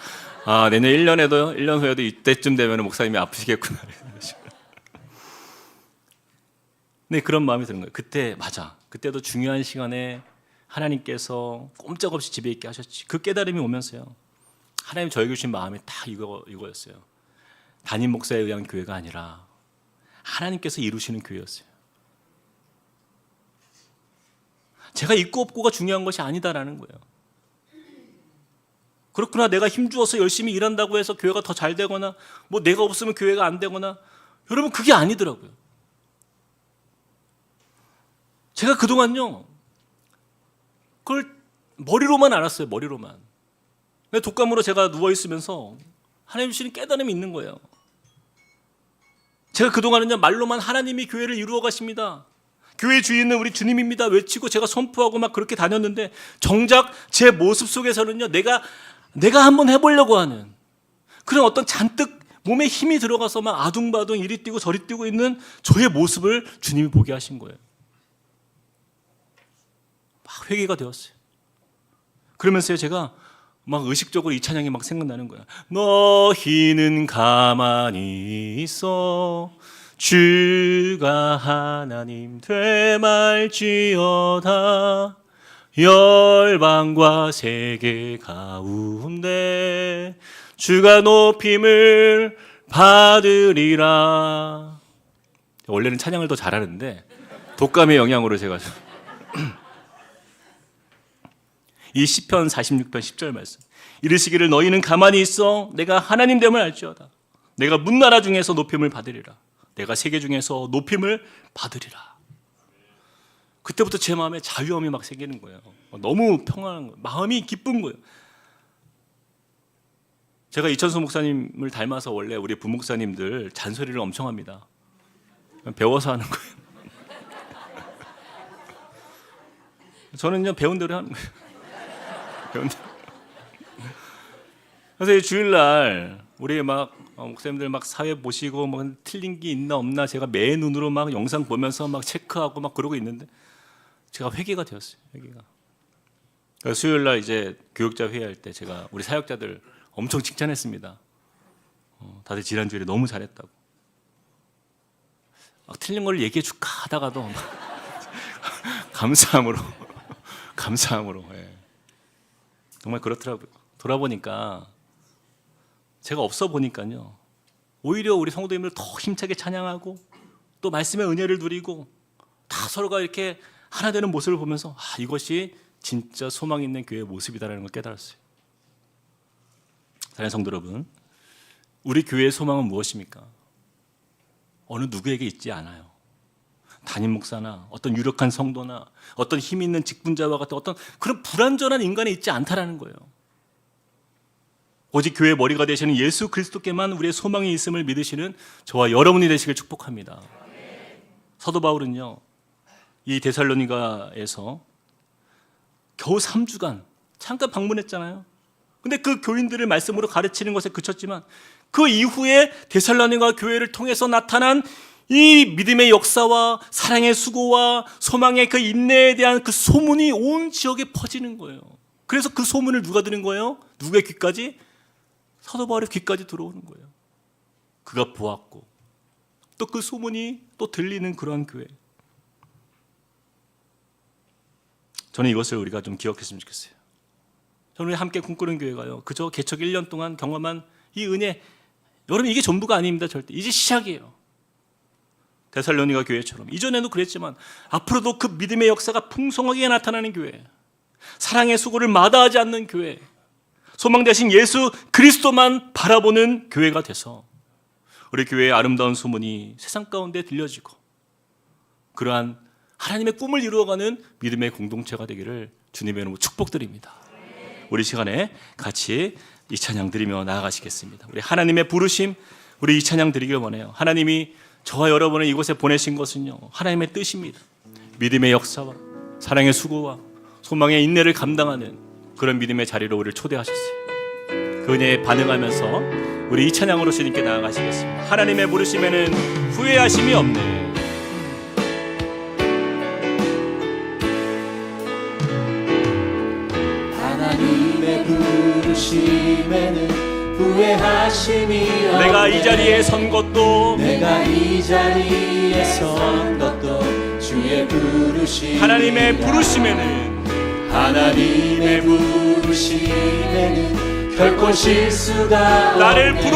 내년 1년에도 1년 후에도 이때쯤 되면 목사님이 아프시겠구나. 네, 그런 마음이 드는 거예요. 그때도 중요한 시간에 하나님께서 꼼짝없이 집에 있게 하셨지. 그 깨달음이 오면서요, 하나님 저에게 주신 마음이 딱 이거였어요. 담임 목사에 의한 교회가 아니라 하나님께서 이루시는 교회였어요. 제가 있고 없고가 중요한 것이 아니다라는 거예요. 그렇구나, 내가 힘주어서 열심히 일한다고 해서 교회가 더 잘 되거나, 뭐 내가 없으면 교회가 안 되거나, 여러분, 그게 아니더라고요. 제가 그동안요, 그걸 머리로만 알았어요. 머리로만. 독감으로 제가 누워있으면서 하나님 주시는 깨달음이 있는 거예요. 제가 그동안은요, 말로만 하나님이 교회를 이루어 가십니다, 교회 주인은 우리 주님입니다 외치고 제가 선포하고 막 그렇게 다녔는데, 정작 제 모습 속에서는요, 내가 한번 해보려고 하는 그런 어떤 잔뜩 몸에 힘이 들어가서 막 아둥바둥 이리 뛰고 저리 뛰고 있는 저의 모습을 주님이 보게 하신 거예요. 막 회개가 되었어요. 그러면서요, 제가 막 의식적으로 이 찬양이 막 생각나는 거야. 너희는 가만히 있어 주가 하나님 되말지어다. 열방과 세계 가운데 주가 높임을 받으리라. 원래는 찬양을 더 잘하는데 독감의 영향으로 제가 이 시편 46편 10절 말씀, 이르시기를 너희는 가만히 있어 내가 하나님 됨을 알지어다. 내가 문나라 중에서 높임을 받으리라. 내가 세계 중에서 높임을 받으리라. 그때부터 제 마음에 자유함이 막 생기는 거예요. 너무 평안한 거예요. 마음이 기쁜 거예요. 제가 이천수 목사님을 닮아서 원래 우리 부목사님들 잔소리를 엄청 합니다. 배워서 하는 거예요. 저는 그냥 배운 대로 하는 거예요. 그래서 이 주일날 우리 막 목사님들 막 사회 보시고 뭐 틀린 게 있나 없나 제가 매 눈으로 막 영상 보면서 막 체크하고 막 그러고 있는데, 제가 회개가 되었어요. 회개가. 그래서 수요일날 이제 교육자 회의할 때 제가 우리 사역자들 엄청 칭찬했습니다. 다들 지난주에 너무 잘했다고. 막 틀린 걸 얘기해 줄까 하다가도 막 감사함으로 예. 정말 그렇더라고요. 돌아보니까 제가 없어 보니까요, 오히려 우리 성도님들 더 힘차게 찬양하고 또 말씀의 은혜를 누리고 다 서로가 이렇게 하나 되는 모습을 보면서 이것이 진짜 소망 있는 교회의 모습이다라는 걸 깨달았어요. 사랑하는 성도 여러분, 우리 교회의 소망은 무엇입니까? 어느 누구에게 있지 않아요. 담임 목사나 어떤 유력한 성도나 어떤 힘 있는 직분자와 같은 어떤 그런 불완전한 인간에 있지 않다라는 거예요. 오직 교회의 머리가 되시는 예수 그리스도께만 우리의 소망이 있음을 믿으시는 저와 여러분이 되시길 축복합니다. 사도 바울은요, 이 데살로니가에서 겨우 3주간 잠깐 방문했잖아요. 근데 그 교인들을 말씀으로 가르치는 것에 그쳤지만, 그 이후에 데살로니가 교회를 통해서 나타난 이 믿음의 역사와 사랑의 수고와 소망의 그 인내에 대한 그 소문이 온 지역에 퍼지는 거예요. 그래서 그 소문을 누가 들은 거예요? 누구의 귀까지? 사도 바울의 귀까지 들어오는 거예요. 그가 보았고 또 그 소문이 또 들리는 그러한 교회. 저는 이것을 우리가 좀 기억했으면 좋겠어요. 저는 함께 꿈꾸는 교회가요, 그저 개척 1년 동안 경험한 이 은혜, 여러분 이게 전부가 아닙니다. 절대. 이제 시작이에요. 데살로니가 교회처럼 이전에도 그랬지만 앞으로도 그 믿음의 역사가 풍성하게 나타나는 교회, 사랑의 수고를 마다하지 않는 교회, 소망 대신 예수 그리스도만 바라보는 교회가 돼서 우리 교회의 아름다운 소문이 세상 가운데 들려지고 그러한 하나님의 꿈을 이루어가는 믿음의 공동체가 되기를 주님의 이름으로 축복드립니다. 우리 시간에 같이 이 찬양 드리며 나아가시겠습니다. 우리 하나님의 부르심, 우리 이 찬양 드리길 원해요. 하나님이 저와 여러분을 이곳에 보내신 것은요, 하나님의 뜻입니다. 믿음의 역사와 사랑의 수고와 소망의 인내를 감당하는 그런 믿음의 자리로 우리를 초대하셨어요. 그 은혜에 반응하면서 우리 이 찬양으로 주님께 나아가시겠습니다. 하나님의 부르심에는 후회하심이 없네. 하나님의 부르심에는 후회하심이 없네. 내가 이 자리에 선 것도 내가 이 자리에 선 것도 주의 부르심. 하나님의 부르심에는 하나님의 부르심에는 결코 실수가 나를 없네.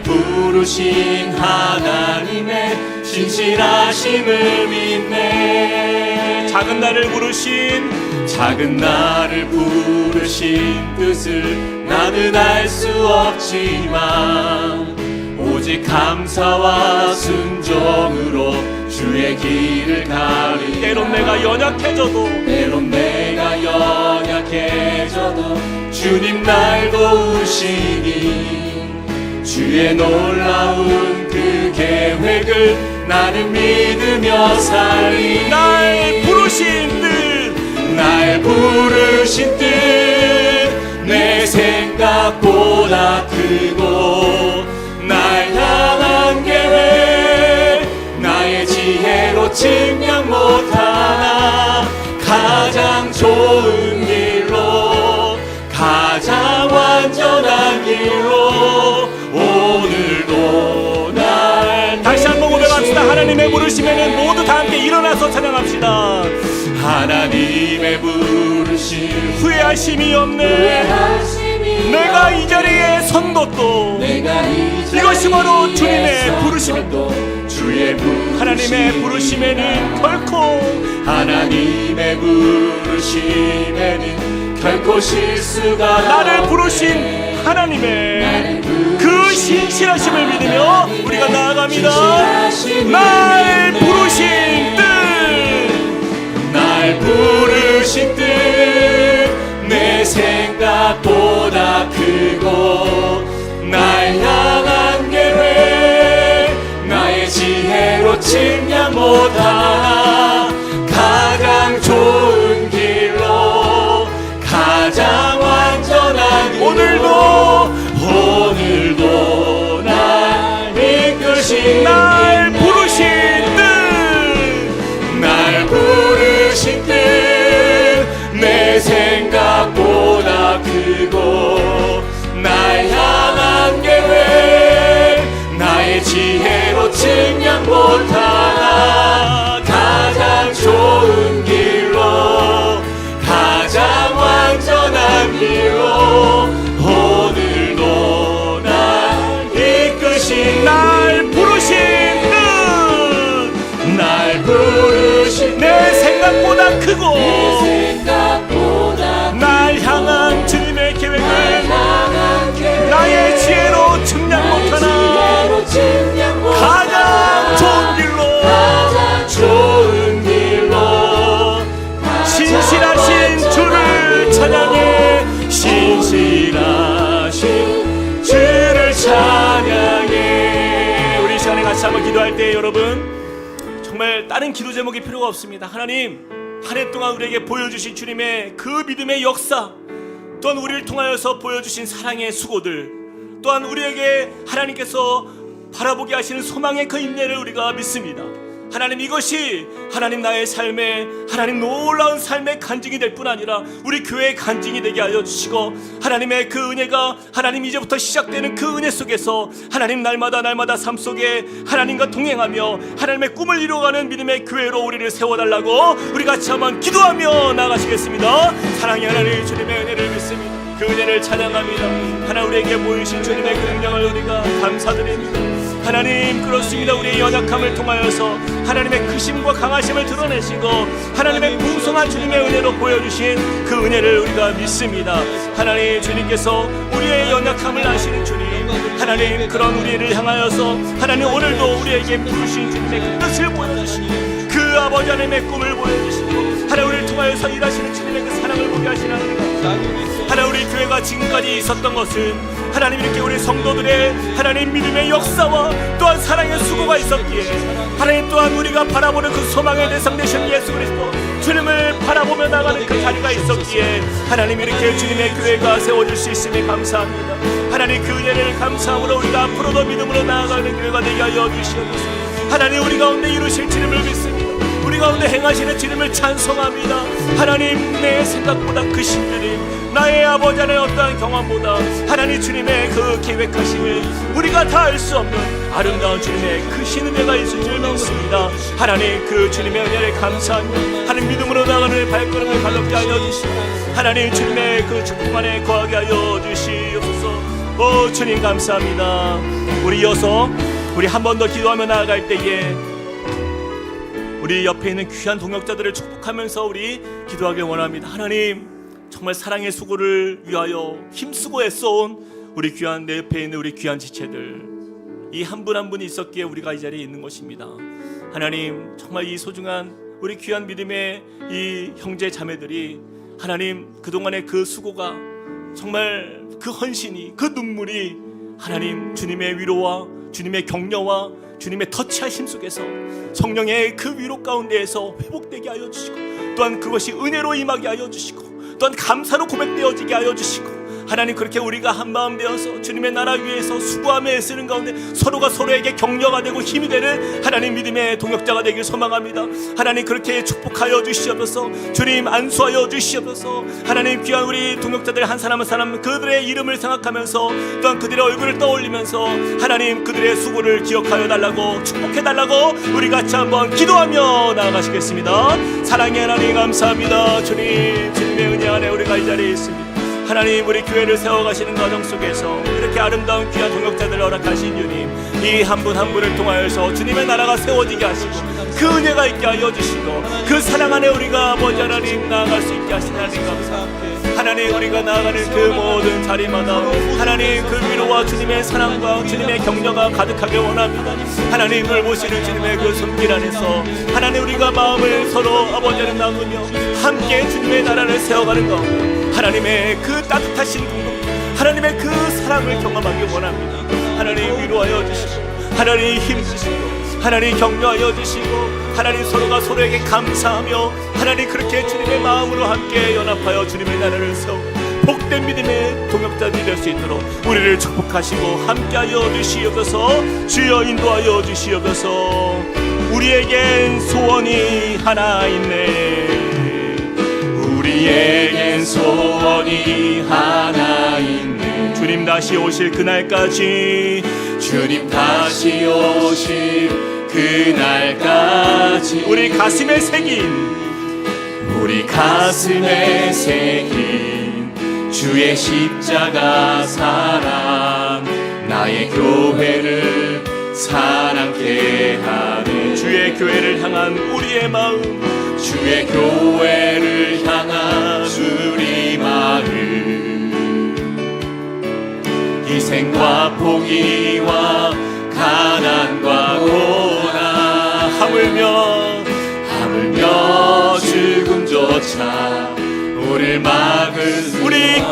부르신 하나님의 신실하심을 믿네. 작은 나를 부르신 뜻을 나는 알 수 없지만 오직 감사와 순종으로 주의 길을 가리. 때론 내가 연약해져도 주님 날 도우시니 주의 놀라운 그 계획을 나는 믿으며 살리. 날 부르신 뜻 내 생각보다 크고 날 향한 계획 나의 지혜로 증명 못하나 가장 좋은 길로 가장 완전한 길로 오늘도 날 다시 한번 고백합시다. 하나님의 부르심에는 모두 다 함께 일어나서 찬양합시다. 하나님의 부르심 후회하심이 없네. 내가 이 자리에 선 것도 이것이 바로 주님의 부르심입니다. 하나님의 부르심에는 결코 실수가 나를 부르신 하나님의 그 신실하심을 믿으며 우리가 나아갑니다. 날 부르신 뜻 내 생각보다 크고 날 향한 계획 나의 지혜로 측량 못하나 가장 좋은 길로 가장 완전한 길로 오늘도 날 이끄신 날 부르신 뜻 내 생각보다 크고 날 향한 계획 나의 지혜로 측량 못하나 가장 좋은 길로 가장 완전한 길로 오늘도 날 이끄신 날 부르신 내 생각보다 크고 날 향한 주님의 계획을 나의 지혜로 측량 못하나 가장 좋은 길로 신실하신 주를 찬양해. 신실하신 주를 찬양해. 우리 이 시간에 같이 한번 기도할 때 여러분 정말 다른 기도 제목이 필요가 없습니다. 하나님, 한 해 동안 우리에게 보여주신 주님의 그 믿음의 역사, 또한 우리를 통하여서 보여주신 사랑의 수고들, 또한 우리에게 하나님께서 바라보게 하시는 소망의 그 인내를 우리가 믿습니다. 하나님, 이것이 하나님 나의 삶에 하나님 놀라운 삶의 간증이 될 뿐 아니라 우리 교회의 간증이 되게 하여 주시고, 하나님의 그 은혜가 하나님 이제부터 시작되는 그 은혜 속에서 하나님 날마다 삶 속에 하나님과 동행하며 하나님의 꿈을 이루어가는 믿음의 교회로 우리를 세워달라고 우리 같이 한번 기도하며 나가시겠습니다. 사랑의 하나님 주님의 은혜를 믿습니다. 그 은혜를 찬양합니다. 하나 우리에게 보이신 주님의 그 능력을 우리가 감사드립니다. 하나님 그렇습니다. 우리의 연약함을 통하여서 하나님의 크심과 강하심을 드러내시고 하나님의 풍성한 주님의 은혜로 보여주신 그 은혜를 우리가 믿습니다. 하나님 주님께서 우리의 연약함을 아시는 주님, 하나님 그런 우리를 향하여서 하나님 오늘도 우리에게 부르신 주님의 그 뜻을 보여주시고 그 아버지 하나님의 꿈을 보여주시고 하나님 우리를 통하여서 일하시는 주님의 그 사랑을 보게 하시는 하나님, 우리 교회가 지금까지 있었던 것은 하나님 이렇게 우리 성도들의 하나님 믿음의 역사와 또한 사랑의 수고가 있었기에 하나님 또한 우리가 바라보는 그 소망의 대상 되신 예수 그리스도 주님을 바라보며 나가는 그 자리가 있었기에 하나님 이렇게 주님의 교회가 세워질 수 있음에 감사합니다. 하나님 그 은혜를 감사함으로 우리가 앞으로도 믿음으로 나아가는 교회가 되게 하여 주시옵소서. 하나님 우리 가운데 이루실 주님을 믿습니다. 우리 가운데 행하시는 주님을 찬송합니다. 하나님 내 생각보다 크신 주님, 나의 아버지 하나의 어떠한 경험보다 하나님 주님의 그 계획하심을 우리가 다 알 수 없는 아름다운 주님의 크신 은혜가 있을 줄 믿습니다. 하나님 그 주님의 은혜를 감사합니다. 하나님 믿음으로 나가는 발걸음을 갈롭게 하여 주시고 하나님 주님의 그 축복 안에 거하게 하여 주시옵소서. 주님 감사합니다. 우리 이어서 우리 한 번 더 기도하며 나아갈 때에 우리 옆에 있는 귀한 동역자들을 축복하면서 우리 기도하길 원합니다. 하나님 정말 사랑의 수고를 위하여 힘쓰고 애써온 우리 귀한 내 옆에 있는 우리 귀한 지체들, 이 한 분 한 분이 있었기에 우리가 이 자리에 있는 것입니다. 하나님 정말 이 소중한 우리 귀한 믿음의 이 형제 자매들이 하나님 그동안의 그 수고가 정말 그 헌신이 그 눈물이 하나님 주님의 위로와 주님의 격려와 주님의 터치하심 속에서 성령의 그 위로 가운데에서 회복되게 하여 주시고 또한 그것이 은혜로 임하게 하여 주시고 또한 감사로 고백되어지게 하여 주시고 하나님 그렇게 우리가 한마음 되어서 주님의 나라 위에서 수고하며 애쓰는 가운데 서로가 서로에게 격려가 되고 힘이 되는 하나님 믿음의 동역자가 되길 소망합니다. 하나님 그렇게 축복하여 주시옵소서. 주님 안수하여 주시옵소서. 하나님 귀한 우리 동역자들 한 사람 한 사람 그들의 이름을 생각하면서 또한 그들의 얼굴을 떠올리면서 하나님 그들의 수고를 기억하여 달라고 축복해 달라고 우리 같이 한번 기도하며 나아가시겠습니다. 사랑의 하나님 감사합니다. 주님 주님의 은혜 안에 우리가 이 자리에 있습니다. 하나님 우리 교회를 세워가시는 과정 속에서 이렇게 아름다운 귀한 동역자들을 허락하신 주님, 이 한 분 한 분을 통하여서 주님의 나라가 세워지게 하시고 그 은혜가 있게 하여 주시고 그 사랑 안에 우리가 아버지 하나님 나아갈 수 있게 하시는 하나님 감사합니다. 하나님 우리가 나아가는 그 모든 자리마다 하나님 그 위로와 주님의 사랑과 주님의 격려가 가득하게 원합니다. 하나님을 모시는 주님의 그 손길 안에서 하나님 우리가 마음을 서로 아버지 하나님 나누며 함께 주님의 나라를 세워가는 가운데 하나님의 그 따뜻하신 공동, 하나님의 그 사랑을 경험하기 원합니다. 하나님 위로하여 주시고 하나님 힘주시고 하나님 격려하여 주시고 하나님 서로가 서로에게 감사하며 하나님 그렇게 주님의 마음으로 함께 연합하여 주님의 나라를 세우고 복된 믿음의 동역자들이 될 수 있도록 우리를 축복하시고 함께하여 주시옵소서. 주여 인도하여 주시옵소서. 우리에겐 소원이 하나 있네. 우리에겐 소원이 하나 있네. 주님 다시 오실 그날까지, 주님 다시 오실 그날까지 우리 가슴에 새긴 주의 십자가 사랑, 나의 교회를 사랑케 하네. 주의 교회를 향한 우리의 마음, 주의 교회를 향한 우리 마음, 희생과 포기와 가난과 고난, 하물며 죽음조차 우리를 막을 우리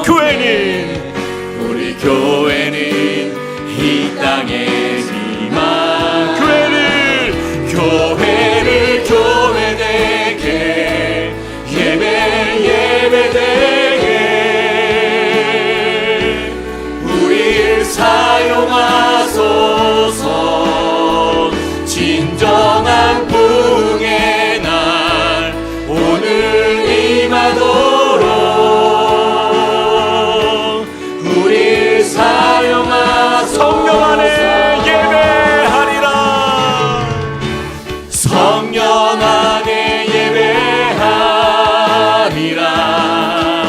교회는 이 땅의 희망, 교회를 교회되게 예배되게 우리를 사용하소서. 진정한 부흥의 날 오늘 임하도록 우리를 사용하소서. 성령 안에 예배하리라. 성령 안에 예배하리라.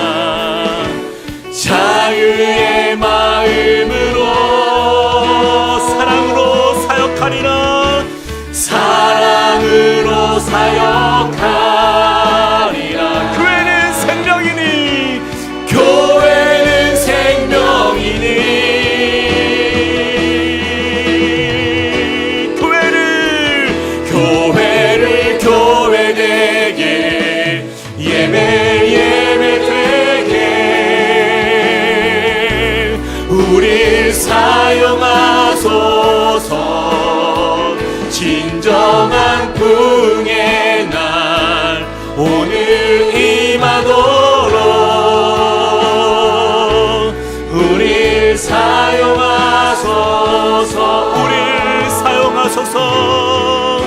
매일매일 예배되게 우릴 사용하소서. 진정한 풍의 날 오늘 임하도록 우릴 사용하소서. 우리를 사용하소서.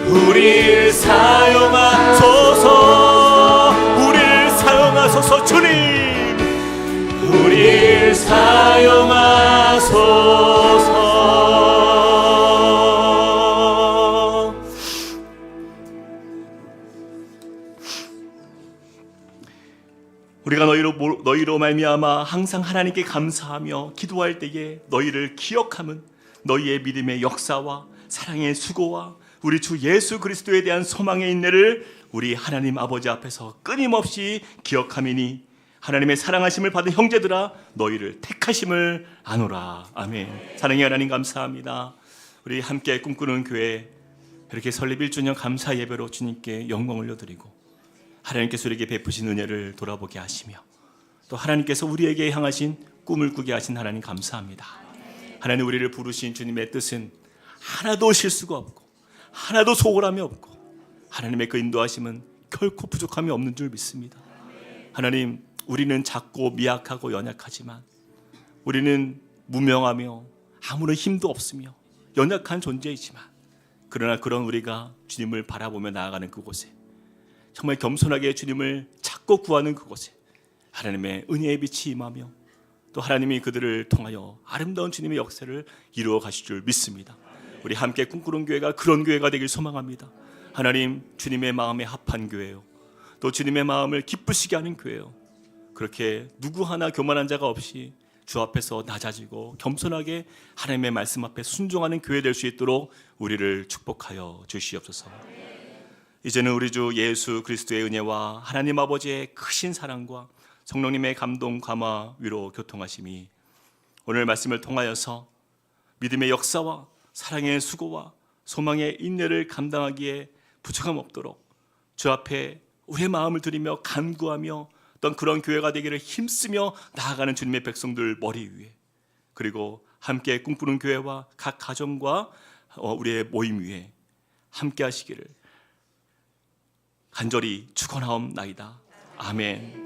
우릴 사용하소서. 우리를 사용하소서. 주님, 우릴 사용하소서. 우리가 너희로 말미암아 항상 하나님께 감사하며 기도할 때에 너희를 기억함은 너희의 믿음의 역사와 사랑의 수고와 우리 주 예수 그리스도에 대한 소망의 인내를 우리 하나님 아버지 앞에서 끊임없이 기억함이니 하나님의 사랑하심을 받은 형제들아 너희를 택하심을 아노라. 아멘. 사랑의 하나님 감사합니다. 우리 함께 꿈꾸는 교회 이렇게 설립 1주년 감사 예배로 주님께 영광 올려드리고 하나님께서 우리에게 베푸신 은혜를 돌아보게 하시며 또 하나님께서 우리에게 향하신 꿈을 꾸게 하신 하나님 감사합니다. 하나님 우리를 부르신 주님의 뜻은 하나도 실수가 없고 하나도 소홀함이 없고 하나님의 그 인도하심은 결코 부족함이 없는 줄 믿습니다. 하나님, 우리는 작고 미약하고 연약하지만 우리는 무명하며 아무런 힘도 없으며 연약한 존재이지만 그러나 그런 우리가 주님을 바라보며 나아가는 그곳에 정말 겸손하게 주님을 찾고 구하는 그곳에 하나님의 은혜의 빛이 임하며 또 하나님이 그들을 통하여 아름다운 주님의 역사를 이루어 가실 줄 믿습니다. 우리 함께 꿈꾸는 교회가 그런 교회가 되길 소망합니다. 하나님, 주님의 마음에 합한 교회요, 또 주님의 마음을 기쁘시게 하는 교회요, 그렇게 누구 하나 교만한 자가 없이 주 앞에서 낮아지고 겸손하게 하나님의 말씀 앞에 순종하는 교회 될 수 있도록 우리를 축복하여 주시옵소서. 이제는 우리 주 예수 그리스도의 은혜와 하나님 아버지의 크신 사랑과 성령님의 감동, 감화, 위로, 교통하심이 오늘 말씀을 통하여서 믿음의 역사와 사랑의 수고와 소망의 인내를 감당하기에 부족함 없도록 주 앞에 우리의 마음을 드리며 간구하며 어떤 그런 교회가 되기를 힘쓰며 나아가는 주님의 백성들 머리 위에, 그리고 함께 꿈꾸는 교회와 각 가정과 우리의 모임 위에 함께 하시기를 간절히 축원하옵나이다. 아멘.